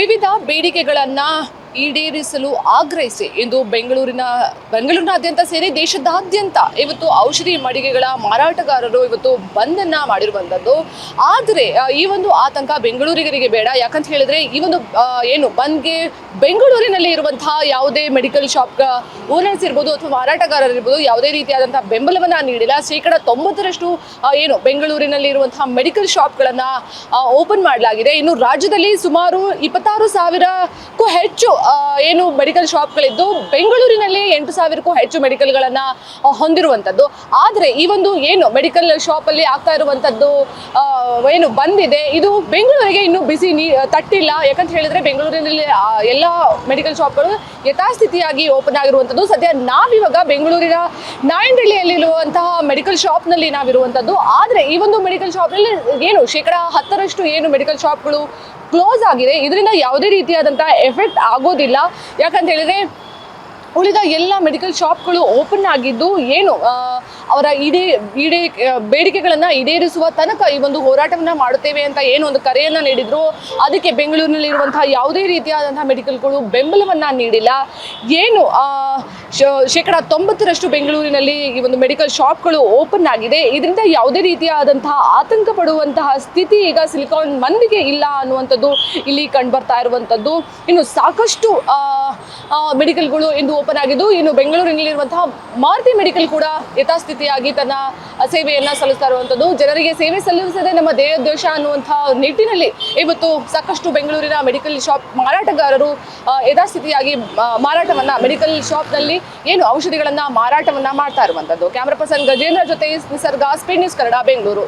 ವಿವಿಧ ಬೇಡಿಕೆಗಳನ್ನ ಈಡೇರಿಸಲು ಆಗ್ರಹಿಸಿ ಇಂದು ಬೆಂಗಳೂರಿನಾದ್ಯಂತ ಸೇರಿ ದೇಶದಾದ್ಯಂತ ಇವತ್ತು ಔಷಧಿ ಮಳಿಗೆಗಳ ಮಾರಾಟಗಾರರು ಇವತ್ತು ಬಂದನ್ನ ಮಾಡಿರುವಂಥದ್ದು. ಆದರೆ ಈ ಒಂದು ಆತಂಕ ಬೆಂಗಳೂರಿಗರಿಗೆ ಬೇಡ. ಯಾಕಂತ ಹೇಳಿದ್ರೆ ಈ ಒಂದು ಏನು ಬಂದ್ಗೆ ಬೆಂಗಳೂರಿನಲ್ಲಿ ಇರುವಂತಹ ಯಾವುದೇ ಮೆಡಿಕಲ್ ಶಾಪ್ ಓನರ್ಸ್ ಇರ್ಬೋದು ಅಥವಾ ಮಾರಾಟಗಾರರಿರ್ಬೋದು ಯಾವುದೇ ರೀತಿಯಾದಂತಹ ಬೆಂಬಲವನ್ನ ನೀಡಿಲ್ಲ. 90% ಏನು ಬೆಂಗಳೂರಿನಲ್ಲಿ ಇರುವಂತಹ ಮೆಡಿಕಲ್ ಶಾಪ್ಗಳನ್ನ ಓಪನ್ ಮಾಡಲಾಗಿದೆ. ಇನ್ನು ರಾಜ್ಯದಲ್ಲಿ ಸುಮಾರು 26,000ಕ್ಕೂ ಹೆಚ್ಚು ಏನು ಮೆಡಿಕಲ್ ಶಾಪ್ಗಳಿದ್ದು ಬೆಂಗಳೂರಿನಲ್ಲಿ 8,000ಕ್ಕೂ ಹೆಚ್ಚು ಮೆಡಿಕಲ್ಗಳನ್ನ ಹೊಂದಿರುವಂಥದ್ದು. ಆದರೆ ಈ ಒಂದು ಏನು ಮೆಡಿಕಲ್ ಶಾಪಲ್ಲಿ ಆಗ್ತಾ ಇರುವಂಥದ್ದು ಏನು ಬಂದಿದೆ ಇದು ಬೆಂಗಳೂರಿಗೆ ಇನ್ನೂ ಬಿಸಿ ತಟ್ಟಿಲ್ಲ. ಯಾಕಂತ ಹೇಳಿದ್ರೆ ಬೆಂಗಳೂರಿನಲ್ಲಿ ಎಲ್ಲ ಮೆಡಿಕಲ್ ಶಾಪ್ಗಳು ಯಥಾಸ್ಥಿತಿಯಾಗಿ ಓಪನ್ ಆಗಿರುವಂಥದ್ದು. ಸದ್ಯ ನಾವಿವಾಗ ಬೆಂಗಳೂರಿನ ನಾಯಂಡಹಳ್ಳಿಯಲ್ಲಿರುವಂತಹ ಮೆಡಿಕಲ್ ಶಾಪ್ನಲ್ಲಿ ನಾವಿರುವಂಥದ್ದು. ಆದರೆ ಈ ಒಂದು ಮೆಡಿಕಲ್ ಶಾಪ್ನಲ್ಲಿ ಏನು 10% ಏನು ಮೆಡಿಕಲ್ ಶಾಪ್ಗಳು ಕ್ಲೋಸ್ ಆಗಿದೆ. ಇದರಿಂದ ಯಾವುದೇ ರೀತಿಯಾದಂತಹ ಎಫೆಕ್ಟ್ ಆಗೋದಿಲ್ಲ. ಯಾಕಂತ ಹೇಳಿದ್ರೆ ಉಳಿದ ಎಲ್ಲ ಮೆಡಿಕಲ್ ಶಾಪ್ಗಳು ಓಪನ್ ಆಗಿದ್ದು ಏನು ಅವರ ಬೇಡಿಕೆಗಳನ್ನು ಈಡೇರಿಸುವ ತನಕ ಈ ಒಂದು ಹೋರಾಟವನ್ನು ಮಾಡುತ್ತೇವೆ ಅಂತ ಏನು ಒಂದು ಕರೆಯನ್ನು ನೀಡಿದ್ರು. ಅದಕ್ಕೆ ಬೆಂಗಳೂರಿನಲ್ಲಿರುವಂತಹ ಯಾವುದೇ ರೀತಿಯಾದಂತಹ ಮೆಡಿಕಲ್ಗಳು ಬೆಂಬಲವನ್ನು ನೀಡಿಲ್ಲ. ಏನು 90% ಬೆಂಗಳೂರಿನಲ್ಲಿ ಈ ಒಂದು ಮೆಡಿಕಲ್ ಶಾಪ್ಗಳು ಓಪನ್ ಆಗಿದೆ. ಇದರಿಂದ ಯಾವುದೇ ರೀತಿಯಾದಂತಹ ಆತಂಕ ಪಡುವಂತಹ ಸ್ಥಿತಿ ಈಗ ಸಿಲಿಕಾನ್ ಮಂದಿಗೆ ಇಲ್ಲ ಅನ್ನುವಂಥದ್ದು ಇಲ್ಲಿ ಕಂಡು ಬರ್ತಾ ಇರುವಂಥದ್ದು. ಇನ್ನು ಸಾಕಷ್ಟು ಮೆಡಿಕಲ್ಗಳು ಇಂದು ಓಪನ್ ಆಗಿದ್ದು ಇನ್ನು ಬೆಂಗಳೂರಿನಲ್ಲಿರುವಂತಹ ಮಾರುತಿ ಮೆಡಿಕಲ್ ಕೂಡ ಯಥಾಸ್ಥಿತಿಯಾಗಿ ತನ್ನ ಸೇವೆಯನ್ನ ಸಲ್ಲಿಸ್ತಾ ಇರುವಂಥದ್ದು. ಜನರಿಗೆ ಸೇವೆ ಸಲ್ಲಿಸದೆ ನಮ್ಮ ದೇಶ ಅನ್ನುವಂತಹ ನಿಟ್ಟಿನಲ್ಲಿ ಇವತ್ತು ಸಾಕಷ್ಟು ಬೆಂಗಳೂರಿನ ಮೆಡಿಕಲ್ ಶಾಪ್ ಮಾರಾಟಗಾರರು ಯಥಾಸ್ಥಿತಿಯಾಗಿ ಮಾರಾಟವನ್ನ ಮೆಡಿಕಲ್ ಶಾಪ್ನಲ್ಲಿ ಏನು ಔಷಧಿಗಳನ್ನ ಮಾರಾಟವನ್ನ ಮಾಡ್ತಾ ಇರುವಂಥದ್ದು. ಕ್ಯಾಮರಾ ಪರ್ಸನ್ ಗಜೇಂದ್ರ ಜೊತೆ ನಿಸರ್ಗ, ಸ್ಪೀಡ್ ನ್ಯೂಸ್ ಕನ್ನಡ, ಬೆಂಗಳೂರು.